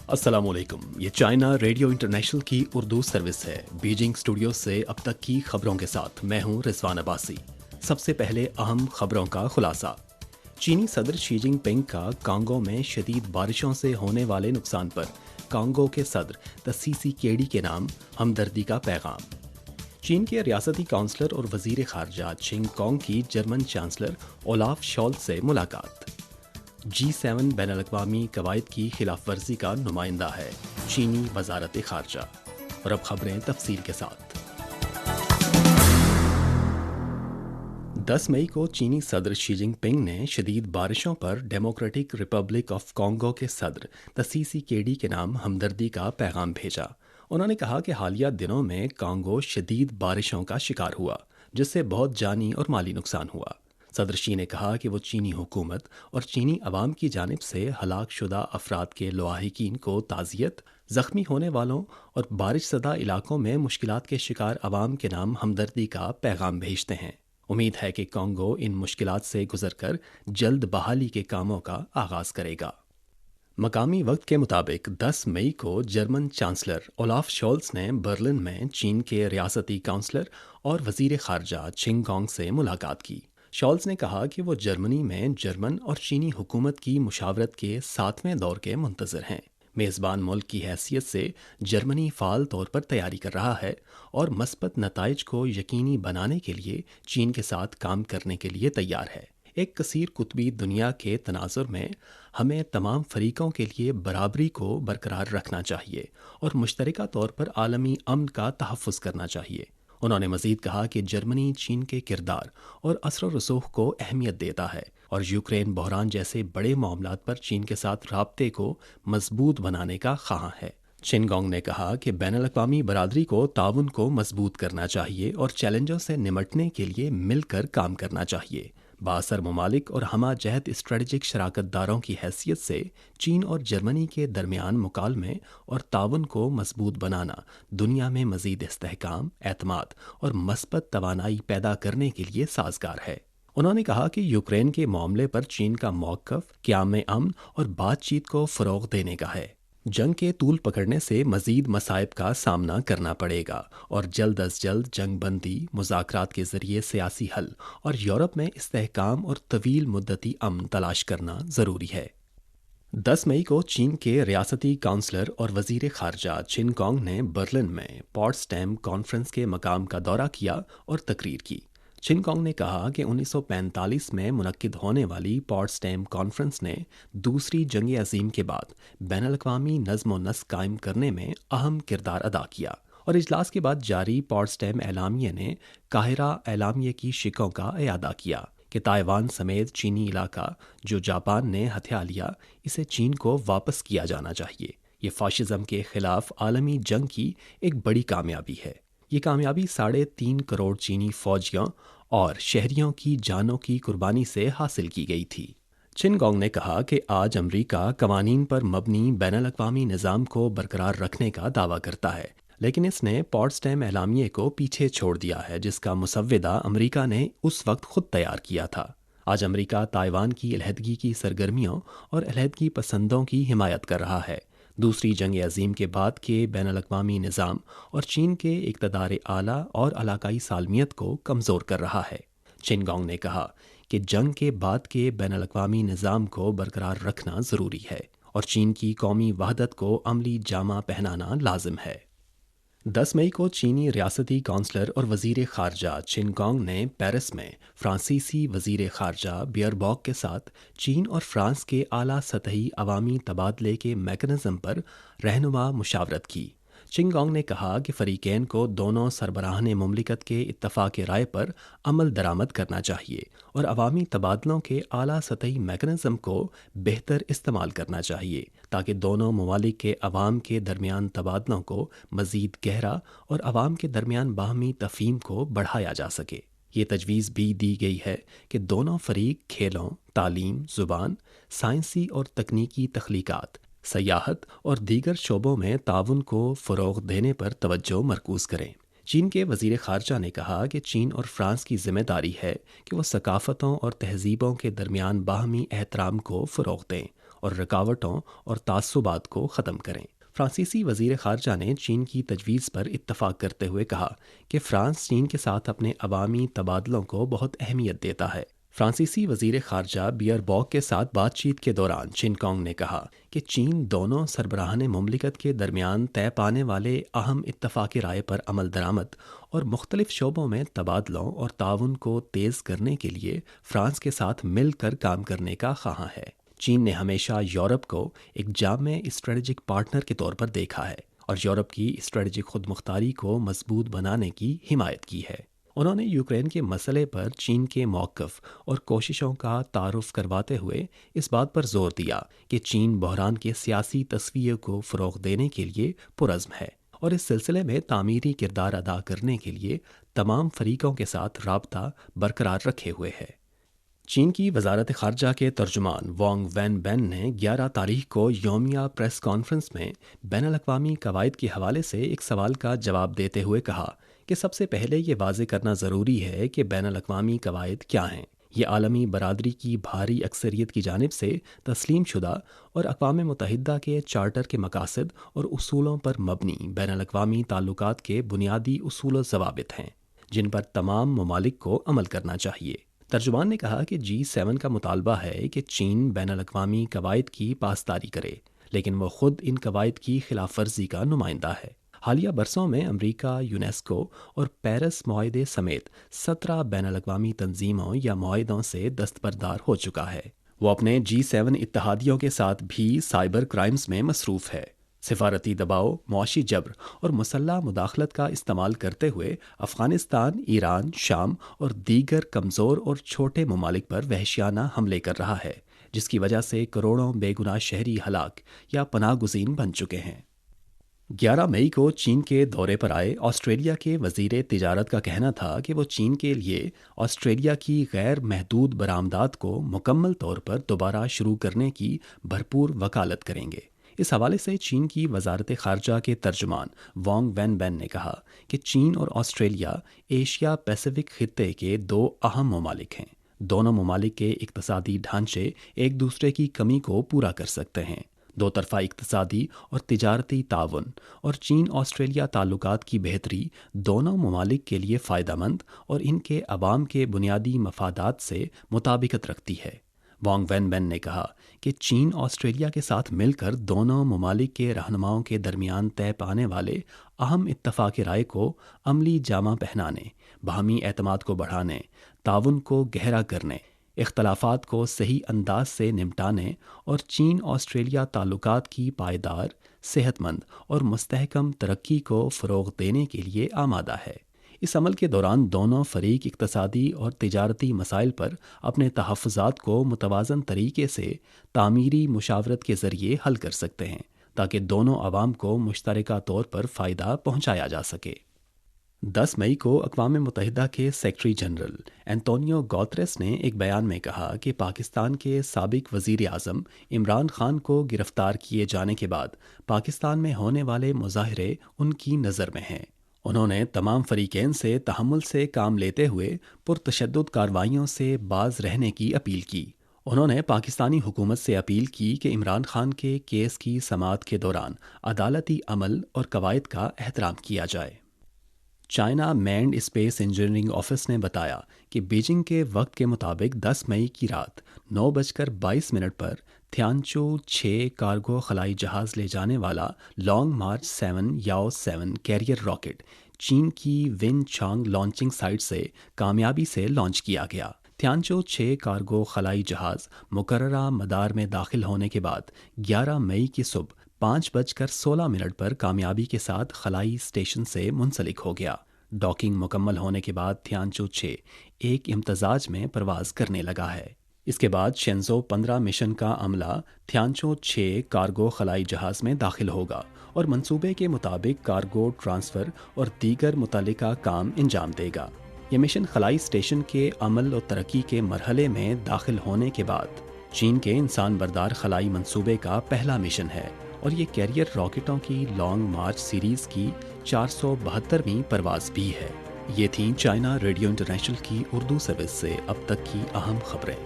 अस्सलामुअलैकुम। ये China radio international की उर्दू सर्विस है। बीजिंग स्टूडियो से अब तक की खबरों के साथ मैं हूं रिजवान अब्बासी। सबसे पहले अहम खबरों का खुलासा। चीनी सदर शी जिनपिंग का कांगो में शदीद बारिशों से होने वाले नुकसान पर कांगो के सदर तसीसी केडी के नाम हमदर्दी का पैगाम। चीन के रियासती काउंसलर और वजीर खारजा चिंग कॉन्ग की जर्मन चांसलर ओलाफ शॉल्ज से मुलाकात। G7 बैनुल-अक़वामी कवायद की खिलाफ वर्जी का नुमाइंदा है चीनी वजारत खारजा। और अब खबरें तफसील के साथ। 10 मई को चीनी सदर शी जिनपिंग ने शदीद बारिशों पर डेमोक्रेटिक रिपब्लिक ऑफ कॉन्गो के सदर तसीसी केडी के नाम हमदर्दी का पैगाम भेजा। उन्होंने कहा कि हालिया दिनों में कांगो शदीद बारिशों का शिकार हुआ, जिससे बहुत जानी और माली नुकसान हुआ। सदर शी ने कहा कि वो चीनी हुकूमत और चीनी अवाम की जानिब से हलाक शुदा अफराद के लवाहिकीन को ताज़ियत, ज़ख्मी होने वालों और बारिश ज़दा इलाकों में मुश्किलात के शिकार अवाम के नाम हमदर्दी का पैगाम भेजते हैं। उम्मीद है कि कांगो इन मुश्किलात से गुजर कर जल्द बहाली के कामों का आगाज़ करेगा। मकामी वक्त के मुताबिक 10 मई को जर्मन चांसलर ओलाफ शॉल्ज ने बर्लिन में चीन के रियासती काउंसलर और वजीर खारजा चिंग कॉन्ग से मुलाकात की। शॉल्ज ने कहा कि वो जर्मनी में जर्मन और चीनी हुकूमत की मुशावरत के 7वें दौर के मुंतज़र हैं। मेज़बान मुल्क की हैसियत से जर्मनी फ़ाल तौर पर तैयारी कर रहा है और मस्बत नताइज को यकीनी बनाने के लिए चीन के साथ काम करने के लिए तैयार है। एक कसीर कुतबी दुनिया के तनाजुर में हमें तमाम फरीकों के लिए बराबरी को बरकरार रखना चाहिए और मुश्तरका तौर पर आलमी अमन का तहफ़्फ़ुज़ करना चाहिए। उन्होंने मज़ीद कहा कि जर्मनी चीन के किरदार और असर रसूख को अहमियत देता है और यूक्रेन बहरान जैसे बड़े मामलात पर चीन के साथ राब्ते को मजबूत बनाने का ख़्वाह है। चिनगोंग ने कहा कि बैनुल-अक़वामी बरादरी को ताउन को मजबूत करना चाहिए और चैलेंजों से निमटने के लिए मिलकर काम करना चाहिए। बासर ममालिक और हमा जहद स्ट्रेटजिक शराकतदारों की हैसियत से चीन और जर्मनी के दरमियान मुकालमे और ताउन को मजबूत बनाना दुनिया में मज़ीद इस्तेहकाम, एतमाद और मस्बत तवानाई पैदा करने के लिए साजगार है। उन्होंने कहा कि यूक्रेन के मामले पर चीन का मौक़िफ़ क़याम अमन और बातचीत को फ़रोग़ देने का है। जंग के तूल पकड़ने से मज़ीद मसाइब का सामना करना पड़ेगा और जल्द अज जल्द जंग बंदी, मुज़ाकरात के ज़रिए सियासी हल और यूरोप में इस्तेहकाम और तवील मुद्दती अमन तलाश करना ज़रूरी है। 10 मई को चीन के रियासती काउंसलर और वज़ीर खारजा चिन कॉन्ग ने बर्लिन में पॉट्सडैम कॉन्फ्रेंस के मकाम का दौरा किया और तकरीर की। चिन कॉन्ग ने कहा कि 1945 में मुनक्किद होने वाली पॉट्सडैम कॉन्फ्रेंस ने दूसरी जंग अज़ीम के बाद बैनुल-अक़वामी नज़्म व नस्क कायम करने में अहम किरदार अदा किया और इजलास के बाद जारी पॉट्सडैम एलामिया ने काहिरा एलामिया की शिकों का इयादा किया कि ताइवान समेत चीनी इलाका जो जापान ने हथिया लिया, इसे चीन को वापस किया जाना चाहिए। ये फाशिज़म के ख़िलाफ़ आलमी जंग की एक बड़ी कामयाबी है। ये कामयाबी 3.5 करोड़ चीनी फ़ौजियों और शहरियों की जानों की कुर्बानी से हासिल की गई थी। चिनगोंग ने कहा कि आज अमरीका कवानीन पर मबनी बैनुल-अक़वामी निज़ाम को बरकरार रखने का दावा करता है, लेकिन इसने पॉट्सडैम एलामिया को पीछे छोड़ दिया है, जिसका मुसव्विदा अमरीका ने उस वक्त खुद तैयार किया था। आज अमरीका ताइवान की अलहदगी की सरगर्मियों और अलहदगी पसंदों की हिमायत कर रहा है। दूसरी जंग अज़ीम के बाद के बैनुल-अक़वामी निज़ाम और चीन के इक़्तिदार आला और इलाकाई सालमियत को कमज़ोर कर रहा है। चिनगोंग ने कहा कि जंग के बाद के बैनुल-अक़वामी निज़ाम को बरकरार रखना ज़रूरी है और चीन की कौमी वहदत को अमली जामा पहनाना लाजिम है। 10 मई को चीनी रियासती काउंसलर और वज़ीर खारजा चिन कॉन्ग ने पेरिस में फ्रांसीसी वज़ीर खारजा बियरबॉक के साथ चीन और फ्रांस के आला सतही अवामी तबादले के मैकेनिज़्म पर रहनुमा मुशावरत की। चिन कॉन्ग ने कहा कि फ़रीक़ैन को दोनों सरबराहान मुमलिकत के इत्तफ़ाक़ राय पर अमल दरामद करना चाहिए और अवामी तबादलों के आला सतही मैकेनिज़्म को बेहतर इस्तेमाल करना चाहिए ताकि दोनों ममालिक के अवाम के दरमियान तबादलों को मज़ीद गहरा और अवाम के दरमियान बाहमी तफ़हीम को बढ़ाया जा सके। ये तजवीज़ भी दी गई है कि दोनों फ़रीक खेलों, तालीम, ज़ुबान, साइंसी और तकनीकी तख्लीक़ात, सयाहत और दीगर शोबों में ताउन को फ़रोग़ देने पर तवज्जो मरकूज़ करें। चीन के वज़ीर ख़ारजा ने कहा कि चीन और फ्रांस की ज़िम्मेदारी है कि वो सकाफ़तों और तहज़ीबों के दरमियान बाहमी एहतराम को फ़रोग़ दें اور رکاوٹوں اور تعصبات کو ختم کریں۔ فرانسیسی وزیر خارجہ نے چین کی تجویز پر اتفاق کرتے ہوئے کہا کہ فرانس چین کے ساتھ اپنے عوامی تبادلوں کو بہت اہمیت دیتا ہے۔ فرانسیسی وزیر خارجہ بیئر باک کے ساتھ بات چیت کے دوران چین کانگ نے کہا کہ چین دونوں سربراہان مملکت کے درمیان طے پانے والے اہم اتفاق رائے پر عمل درآمد اور مختلف شعبوں میں تبادلوں اور تعاون کو تیز کرنے کے لیے فرانس کے ساتھ مل کر کام کرنے کا خواہاں ہے۔ چین نے ہمیشہ یورپ کو ایک جامع اسٹریٹجک پارٹنر کے طور پر دیکھا ہے اور یورپ کی اسٹریٹجک خود مختاری کو مضبوط بنانے کی حمایت کی ہے۔ انہوں نے یوکرین کے مسئلے پر چین کے موقف اور کوششوں کا تعارف کرواتے ہوئے اس بات پر زور دیا کہ چین بحران کے سیاسی تصفیے کو فروغ دینے کے لیے پرعزم ہے اور اس سلسلے میں تعمیری کردار ادا کرنے کے لیے تمام فریقوں کے ساتھ رابطہ برقرار رکھے ہوئے ہے۔ چین کی وزارت خارجہ کے ترجمان وانگ وین بین نے 11 تاریخ کو یومیہ پریس کانفرنس میں بین الاقوامی قواعد کے حوالے سے ایک سوال کا جواب دیتے ہوئے کہا کہ سب سے پہلے یہ واضح کرنا ضروری ہے کہ بین الاقوامی قواعد کیا ہیں۔ یہ عالمی برادری کی بھاری اکثریت کی جانب سے تسلیم شدہ اور اقوام متحدہ کے چارٹر کے مقاصد اور اصولوں پر مبنی بین الاقوامی تعلقات کے بنیادی اصول و ضوابط ہیں جن پر تمام ممالک کو عمل کرنا چاہیے۔ ترجمان نے کہا کہ G7 کا مطالبہ ہے کہ چین بین الاقوامی قواعد کی پاسداری کرے، لیکن وہ خود ان قواعد کی خلاف ورزی کا نمائندہ ہے۔ حالیہ برسوں میں امریکہ، یونیسکو اور پیرس معاہدے سمیت 17 بین الاقوامی تنظیموں یا معاہدوں سے دستبردار ہو چکا ہے۔ وہ اپنے G7 اتحادیوں کے ساتھ بھی سائبر کرائمز میں مصروف ہے۔ سفارتی دباؤ، معاشی جبر اور مسلح مداخلت کا استعمال کرتے ہوئے افغانستان، ایران، شام اور دیگر کمزور اور چھوٹے ممالک پر وحشیانہ حملے کر رہا ہے، جس کی وجہ سے کروڑوں بے گناہ شہری ہلاک یا پناہ گزین بن چکے ہیں۔ 11 مئی کو چین کے دورے پر آئے آسٹریلیا کے وزیر تجارت کا کہنا تھا کہ وہ چین کے لیے آسٹریلیا کی غیر محدود برآمدات کو مکمل طور پر دوبارہ شروع کرنے کی بھرپور وکالت کریں گے۔ اس حوالے سے چین کی وزارت خارجہ کے ترجمان وانگ وین بین نے کہا کہ چین اور آسٹریلیا ایشیا پیسیفک خطے کے 2 اہم ممالک ہیں۔ دونوں ممالک کے اقتصادی ڈھانچے ایک دوسرے کی کمی کو پورا کر سکتے ہیں۔ دو طرفہ اقتصادی اور تجارتی تعاون اور چین آسٹریلیا تعلقات کی بہتری دونوں ممالک کے لیے فائدہ مند اور ان کے عوام کے بنیادی مفادات سے مطابقت رکھتی ہے۔ وانگ وین بین نے کہا کہ چین آسٹریلیا کے ساتھ مل کر دونوں ممالک کے رہنماؤں کے درمیان طے پانے والے اہم اتفاق رائے کو عملی جامہ پہنانے، باہمی اعتماد کو بڑھانے، تعاون کو گہرا کرنے، اختلافات کو صحیح انداز سے نمٹانے اور چین آسٹریلیا تعلقات کی پائیدار، صحت مند اور مستحکم ترقی کو فروغ دینے کے لیے آمادہ ہے۔ اس عمل کے دوران دونوں فریق اقتصادی اور تجارتی مسائل پر اپنے تحفظات کو متوازن طریقے سے تعمیری مشاورت کے ذریعے حل کر سکتے ہیں تاکہ دونوں عوام کو مشترکہ طور پر فائدہ پہنچایا جا سکے۔ 10 مئی کو اقوام متحدہ کے سیکرٹری جنرل اینٹونیو گوتریس نے ایک بیان میں کہا کہ پاکستان کے سابق وزیر اعظم عمران خان کو گرفتار کیے جانے کے بعد پاکستان میں ہونے والے مظاہرے ان کی نظر میں ہیں۔ انہوں نے تمام فریقین سے تحمل سے کام لیتے ہوئے پرتشدد کارروائیوں سے باز رہنے کی اپیل کی۔ انہوں نے پاکستانی حکومت سے اپیل کی کہ عمران خان کے کیس کی سماعت کے دوران عدالتی عمل اور قواعد کا احترام کیا جائے۔ China manned space engineering office نے بتایا کہ بیجنگ کے وقت کے مطابق 10 مئی کی رات 9:22 پر تھیانچو 6 کارگو خلائی جہاز لے جانے والا لانگ مارچ 7 یاؤ 7 کیریئر راکٹ چین کی ون چانگ لانچنگ سائٹ سے کامیابی سے لانچ کیا گیا۔ تھیانچو 6 کارگو خلائی جہاز مقررہ مدار میں داخل ہونے کے بعد 11 مئی کی صبح 5:16 پر کامیابی کے ساتھ خلائی اسٹیشن سے منسلک ہو گیا۔ ڈاکنگ مکمل ہونے کے بعد تھیانچو 6 ایک امتزاج میں پرواز کرنے لگا ہے۔ اس کے بعد شینزو 15 مشن کا عملہ تھیانچو 6 کارگو خلائی جہاز میں داخل ہوگا اور منصوبے کے مطابق کارگو ٹرانسفر اور دیگر متعلقہ کام انجام دے گا۔ یہ مشن خلائی اسٹیشن کے عمل و ترقی کے مرحلے میں داخل ہونے کے بعد چین کے انسان بردار خلائی منصوبے کا پہلا مشن ہے اور یہ کیریئر راکٹوں کی لانگ مارچ سیریز کی 472ویں پرواز بھی ہے۔ یہ تھیں چائنا ریڈیو انٹرنیشنل کی اردو سروس سے اب تک کی اہم خبریں۔